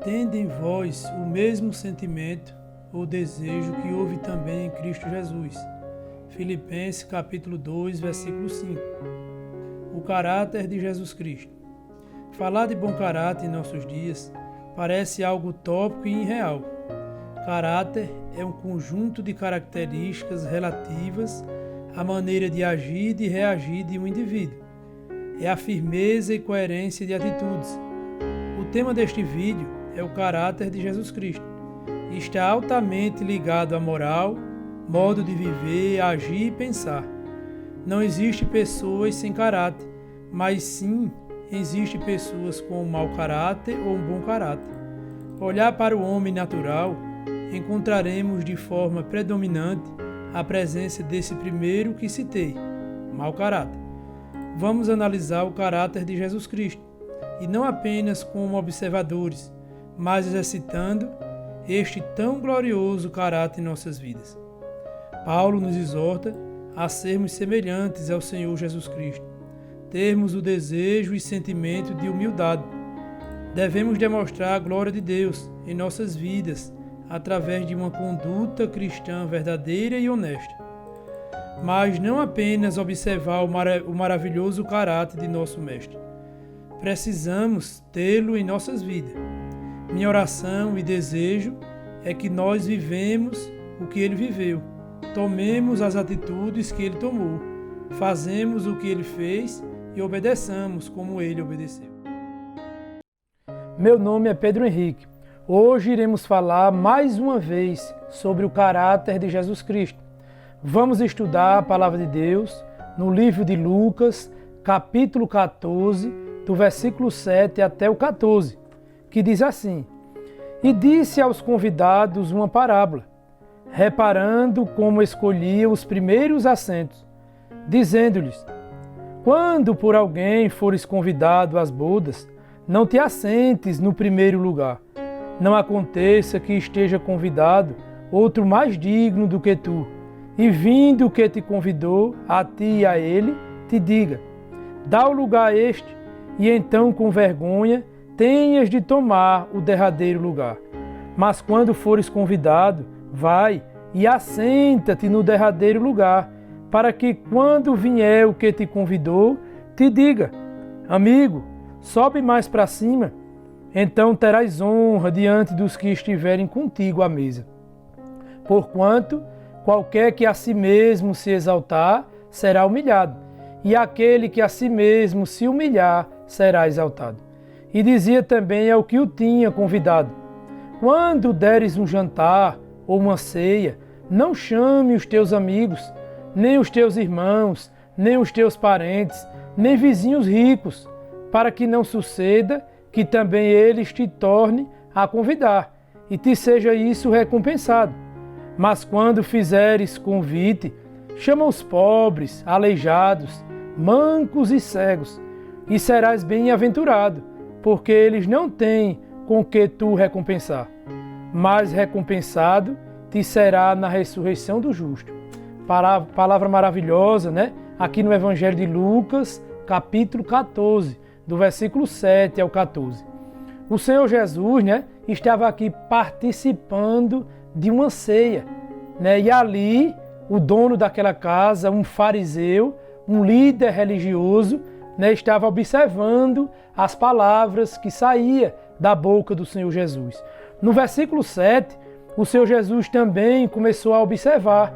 tende em vós o mesmo sentimento ou desejo que houve também em Cristo Jesus. Filipenses capítulo 2, versículo 5. O caráter de Jesus Cristo. Falar de bom caráter em nossos dias parece algo utópico e irreal. Caráter é um conjunto de características relativas à maneira de agir e de reagir de um indivíduo. É a firmeza e coerência de atitudes. O tema deste vídeo é o caráter de Jesus Cristo. Está altamente ligado à moral, modo de viver, agir e pensar. Não existe pessoas sem caráter, mas sim existe pessoas com um mau caráter ou um bom caráter. Olhar para o homem natural, encontraremos de forma predominante a presença desse primeiro que citei, mau caráter. Vamos analisar o caráter de Jesus Cristo, e não apenas como observadores, mas exercitando este tão glorioso caráter em nossas vidas. Paulo nos exorta a sermos semelhantes ao Senhor Jesus Cristo, termos o desejo e sentimento de humildade. Devemos demonstrar a glória de Deus em nossas vidas através de uma conduta cristã verdadeira e honesta. Mas não apenas observar o maravilhoso caráter de nosso Mestre. Precisamos tê-lo em nossas vidas. Minha oração e desejo é que nós vivemos o que ele viveu, tomemos as atitudes que ele tomou, fazemos o que ele fez e obedeçamos como ele obedeceu. Meu nome é Pedro Henrique. Hoje iremos falar mais uma vez sobre o caráter de Jesus Cristo. Vamos estudar a palavra de Deus no livro de Lucas, capítulo 14, do versículo 7 até o 14, que diz assim: E disse aos convidados uma parábola, reparando como escolhia os primeiros assentos, dizendo-lhes: Quando por alguém fores convidado às bodas, não te assentes no primeiro lugar. Não aconteça que esteja convidado outro mais digno do que tu, e vindo o que te convidou, a ti e a ele, te diga: Dá o lugar a este, e então com vergonha tenhas de tomar o derradeiro lugar. Mas quando fores convidado, vai e assenta-te no derradeiro lugar, para que quando vier o que te convidou, te diga: Amigo, sobe mais para cima. Então terás honra diante dos que estiverem contigo à mesa. Porquanto qualquer que a si mesmo se exaltar, será humilhado, e aquele que a si mesmo se humilhar, será exaltado. E dizia também ao que o tinha convidado: Quando deres um jantar ou uma ceia, não chame os teus amigos, nem os teus irmãos, nem os teus parentes, nem vizinhos ricos, para que não suceda que também eles te tornem a convidar, e te seja isso recompensado. Mas quando fizeres convite, chama os pobres, aleijados, mancos e cegos, e serás bem-aventurado, porque eles não têm com que tu recompensar. Mas recompensado te será na ressurreição do justo. Palavra maravilhosa, né? Aqui no Evangelho de Lucas, capítulo 14, do versículo 7 ao 14. O Senhor Jesus, né, estava aqui participando de uma ceia, né? E ali o dono daquela casa, um fariseu, um líder religioso, né, estava observando as palavras que saíam da boca do Senhor Jesus. No versículo 7, o Senhor Jesus também começou a observar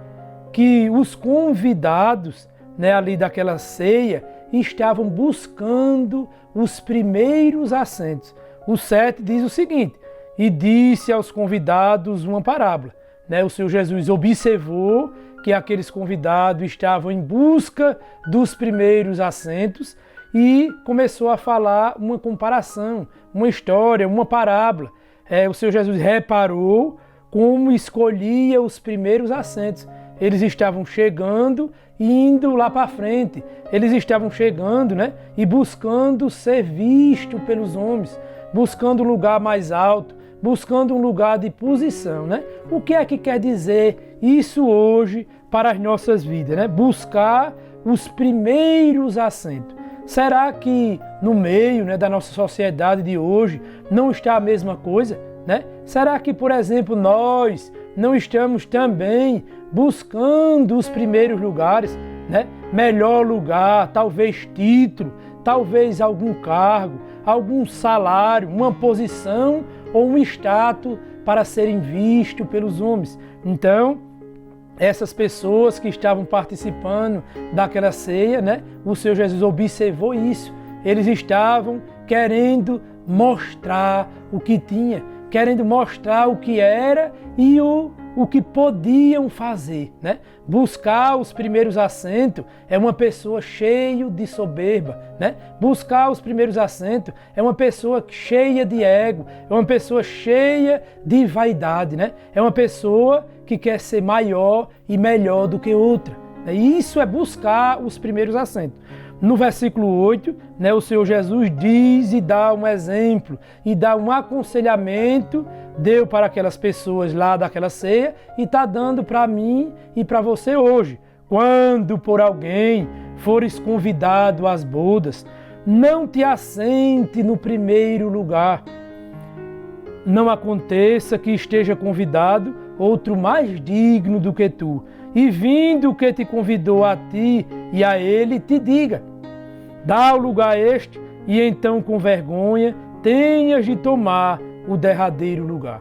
que os convidados, né, ali daquela ceia estavam buscando os primeiros assentos. O 7 diz o seguinte: E disse aos convidados uma parábola. Né, o Senhor Jesus observou que aqueles convidados estavam em busca dos primeiros assentos e começou a falar uma comparação, uma história, uma parábola. O Senhor Jesus reparou como escolhia os primeiros assentos. Eles estavam chegando e indo lá para frente. Eles estavam chegando, né, e buscando ser visto pelos homens, buscando um lugar mais alto, buscando um lugar de posição, né? O que é que quer dizer isso hoje para as nossas vidas, né? Buscar os primeiros assentos. Será que no meio, né, da nossa sociedade de hoje não está a mesma coisa, né? Será que, por exemplo, nós não estamos também buscando os primeiros lugares, né? Melhor lugar, talvez título, talvez algum cargo, algum salário, uma posição ou um status para serem vistos pelos homens. Então, essas pessoas que estavam participando daquela ceia, né? O Senhor Jesus observou isso. Eles estavam querendo mostrar o que tinha, querendo mostrar o que era e o que podiam fazer, né? Buscar os primeiros assentos é uma pessoa cheia de soberba, né? Buscar os primeiros assentos é uma pessoa cheia de ego, é uma pessoa cheia de vaidade, né? É uma pessoa que quer ser maior e melhor do que outra. E isso é buscar os primeiros assentos. No versículo 8, né, o Senhor Jesus diz e dá um exemplo, e dá um aconselhamento, deu para aquelas pessoas lá daquela ceia, e está dando para mim e para você hoje. Quando por alguém fores convidado às bodas, não te assente no primeiro lugar. Não aconteça que esteja convidado outro mais digno do que tu, e vindo que te convidou a ti e a ele, te diga: dá o lugar a este, e então com vergonha tenhas de tomar o derradeiro lugar.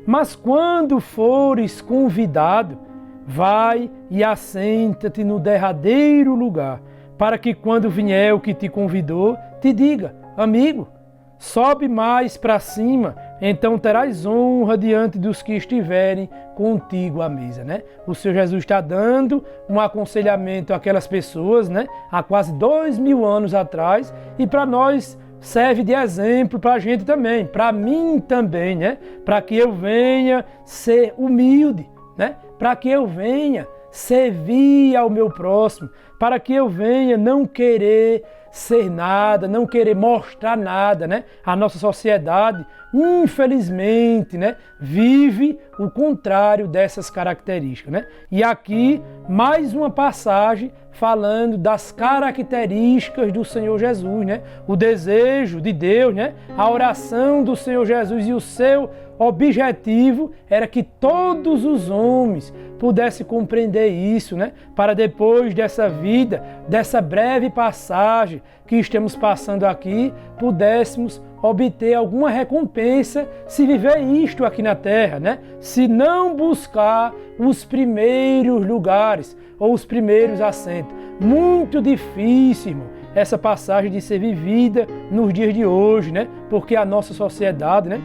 Mas quando fores convidado, vai e assenta-te no derradeiro lugar, para que quando vier o que te convidou, te diga: amigo, sobe mais para cima, então terás honra diante dos que estiverem contigo à mesa, né? O Senhor Jesus está dando um aconselhamento àquelas pessoas, né? Há quase 2000 anos atrás, e para nós serve de exemplo para a gente também, para mim também, né? Para que eu venha ser humilde, né? Para que eu venha servir ao meu próximo, para que eu venha não querer ser nada, não querer mostrar nada, né? A nossa sociedade, infelizmente, né, vive o contrário dessas características, né? E aqui mais uma passagem falando das características do Senhor Jesus, né? O desejo de Deus, né? A oração do Senhor Jesus e o seu objetivo era que todos os homens pudessem compreender isso, né? Para depois dessa vida, dessa breve passagem que estamos passando aqui, pudéssemos obter alguma recompensa se viver isto aqui na terra, né? Se não buscar os primeiros lugares ou os primeiros assentos. Muito difícil, irmão, essa passagem de ser vivida nos dias de hoje, né? Porque a nossa sociedade, né?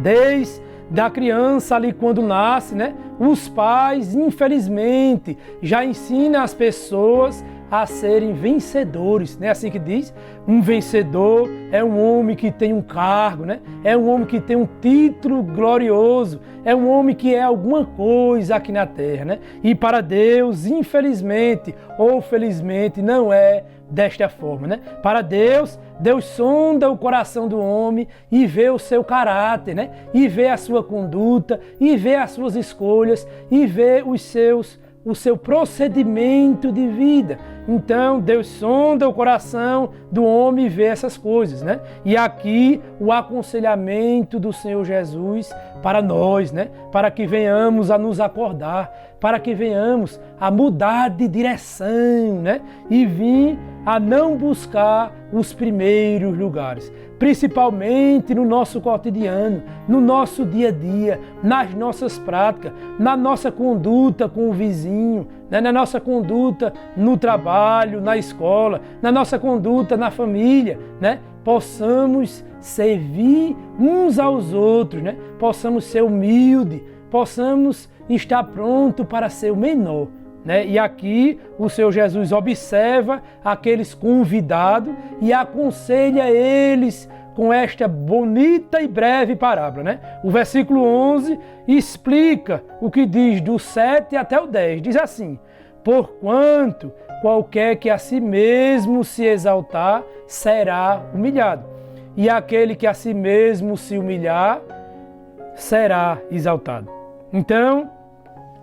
Desde a criança ali quando nasce, né? Os pais, infelizmente, já ensinam as pessoas a serem vencedores, né? Assim que diz, um vencedor é um homem que tem um cargo, né? É um homem que tem um título glorioso, é um homem que é alguma coisa aqui na terra, né? E para Deus, infelizmente ou felizmente, não é desta forma, né? Para Deus, Deus sonda o coração do homem e vê o seu caráter, né? E vê a sua conduta, e vê as suas escolhas, e vê o seu procedimento de vida. Então, Deus sonda o coração do homem e vê essas coisas, né? E aqui o aconselhamento do Senhor Jesus para nós, né? Para que venhamos a nos acordar, para que venhamos a mudar de direção, né? E vir a não buscar os primeiros lugares, principalmente no nosso cotidiano, no nosso dia a dia, nas nossas práticas, na nossa conduta com o vizinho, né? Na nossa conduta no trabalho, na escola, na nossa conduta na família, né? Possamos servir uns aos outros, né? Possamos ser humildes, possamos estar pronto para ser o menor, né? E aqui o Senhor Jesus observa aqueles convidados e aconselha eles com esta bonita e breve parábola, né? O versículo 11 explica o que diz do 7 até o 10. Diz assim: porquanto qualquer que a si mesmo se exaltar será humilhado, e aquele que a si mesmo se humilhar será exaltado. Então,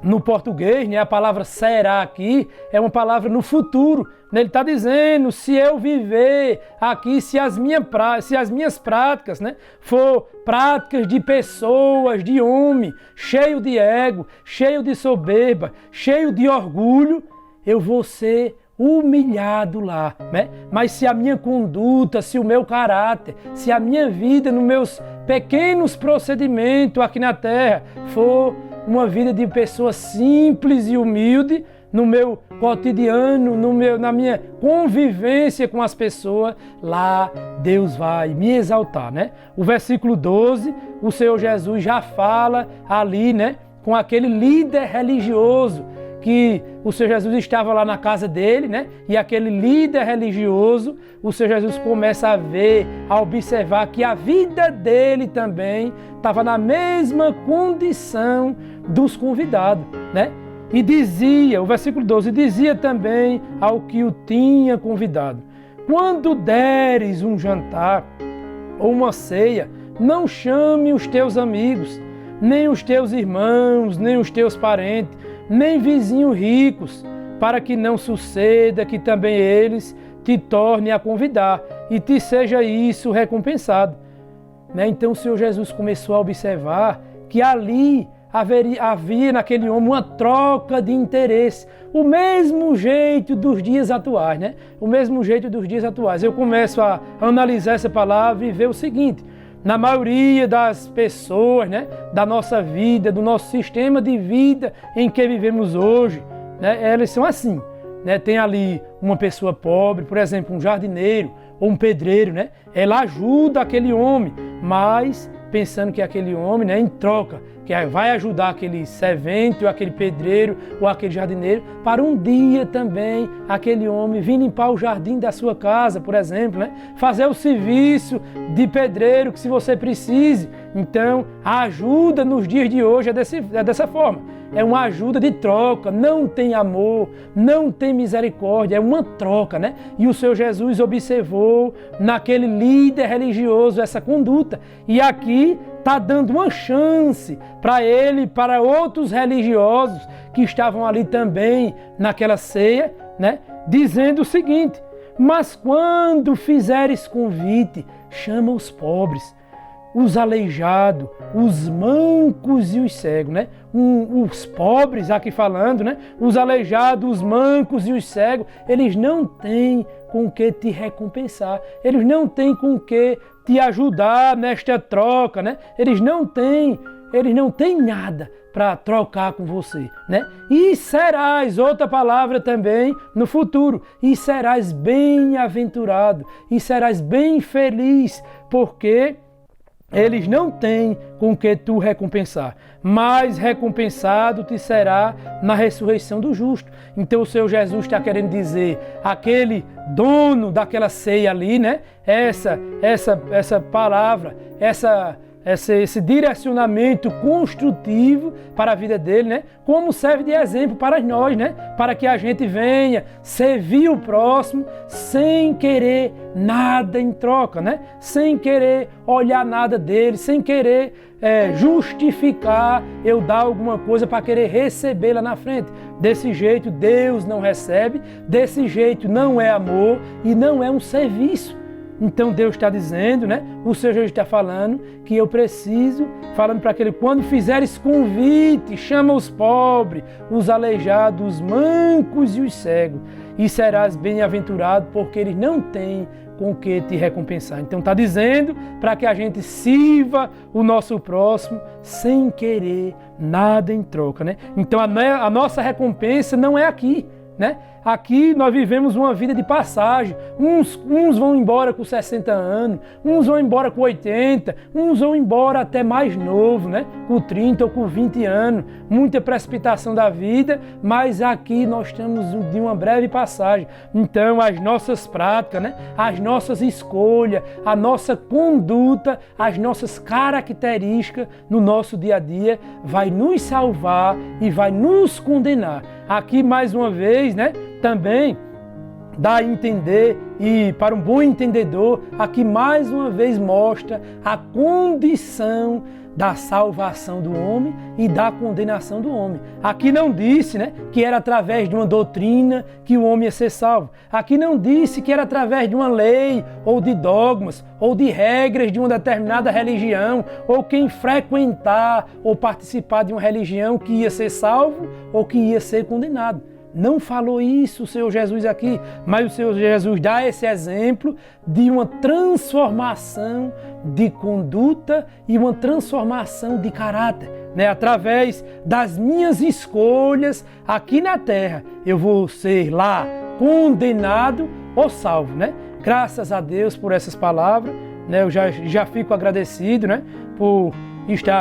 no português, né, a palavra será aqui é uma palavra no futuro. Ele está dizendo, se eu viver aqui, se as minhas práticas, né, for práticas de pessoas, de homem, cheio de ego, cheio de soberba, cheio de orgulho, eu vou ser humilhado lá, né? Mas se a minha conduta, se o meu caráter, se a minha vida, nos meus pequenos procedimentos aqui na terra, for uma vida de pessoa simples e humilde, no meu cotidiano, na minha convivência com as pessoas, lá Deus vai me exaltar, né? O versículo 12, o Senhor Jesus já fala ali, né, com aquele líder religioso, que o Senhor Jesus estava lá na casa dele, né? E aquele líder religioso, o Senhor Jesus começa a ver, a observar que a vida dele também estava na mesma condição dos convidados, né? E dizia, o versículo 12, dizia também ao que o tinha convidado: quando deres um jantar ou uma ceia, não chame os teus amigos, nem os teus irmãos, nem os teus parentes, nem vizinhos ricos, para que não suceda que também eles te tornem a convidar e te seja isso recompensado. Né? Então o Senhor Jesus começou a observar que ali havia naquele homem uma troca de interesse, o mesmo jeito dos dias atuais, né? O mesmo jeito dos dias atuais. Eu começo a analisar essa palavra e ver o seguinte: na maioria das pessoas, né, da nossa vida, do nosso sistema de vida em que vivemos hoje, né, elas são assim, né? Tem ali uma pessoa pobre, por exemplo, um jardineiro ou um pedreiro, né? Ela ajuda aquele homem, mas pensando que aquele homem, né, em troca, que vai ajudar aquele servente, ou aquele pedreiro, ou aquele jardineiro, para um dia também aquele homem vir limpar o jardim da sua casa, por exemplo, né? Fazer o serviço de pedreiro que se você precise. Então, a ajuda nos dias de hoje é dessa forma. É uma ajuda de troca, não tem amor, não tem misericórdia, é uma troca, né? E o Senhor Jesus observou naquele líder religioso essa conduta. E aqui está dando uma chance para ele e para outros religiosos que estavam ali também naquela ceia, né? Dizendo o seguinte: mas quando fizeres convite, chama os pobres, os aleijados, os mancos e os cegos, né? Os pobres, aqui falando, né? Os aleijados, os mancos e os cegos, eles não têm com que te recompensar, eles não têm com que te ajudar nesta troca, né? Eles não têm nada para trocar com você, né? E serás, outra palavra também no futuro, e serás bem-aventurado, e serás bem feliz, porque eles não têm com que tu recompensar, mas recompensado te será na ressurreição do justo. Então o Senhor Jesus está querendo dizer, aquele dono daquela ceia ali, né? Essa palavra, esse direcionamento construtivo para a vida dele, né? Como serve de exemplo para nós, né? Para que a gente venha servir o próximo sem querer nada em troca, né? Sem querer olhar nada dele, sem querer justificar eu dar alguma coisa para querer receber lá na frente. Desse jeito Deus não recebe, desse jeito não é amor e não é um serviço. Então Deus está dizendo, né? O Senhor Jesus está falando que eu preciso, falando para aquele, quando fizeres convite, chama os pobres, os aleijados, os mancos e os cegos, e serás bem-aventurado, porque eles não têm com que te recompensar. Então está dizendo para que a gente sirva o nosso próximo sem querer nada em troca, né? Então a nossa recompensa não é aqui, né? Aqui nós vivemos uma vida de passagem. Uns vão embora com 60 anos, uns vão embora com 80, uns vão embora até mais novo, né? Com 30 ou com 20 anos. Muita precipitação da vida, mas aqui nós estamos de uma breve passagem. Então as nossas práticas, né? As nossas escolhas, a nossa conduta, as nossas características no nosso dia a dia vai nos salvar e vai nos condenar. Aqui mais uma vez, né? Também dá a entender, e para um bom entendedor, aqui mais uma vez mostra a condição da salvação do homem e da condenação do homem. Aqui não disse, que era através de uma doutrina que o homem ia ser salvo. Aqui não disse que era através de uma lei, ou de dogmas, ou de regras de uma determinada religião, ou quem frequentar ou participar de uma religião que ia ser salvo ou que ia ser condenado. Não falou isso o Senhor Jesus aqui, mas o Senhor Jesus dá esse exemplo de uma transformação de conduta e uma transformação de caráter. Através das minhas escolhas aqui na terra, eu vou ser lá condenado ou salvo. Graças a Deus por essas palavras, eu já fico agradecido por estar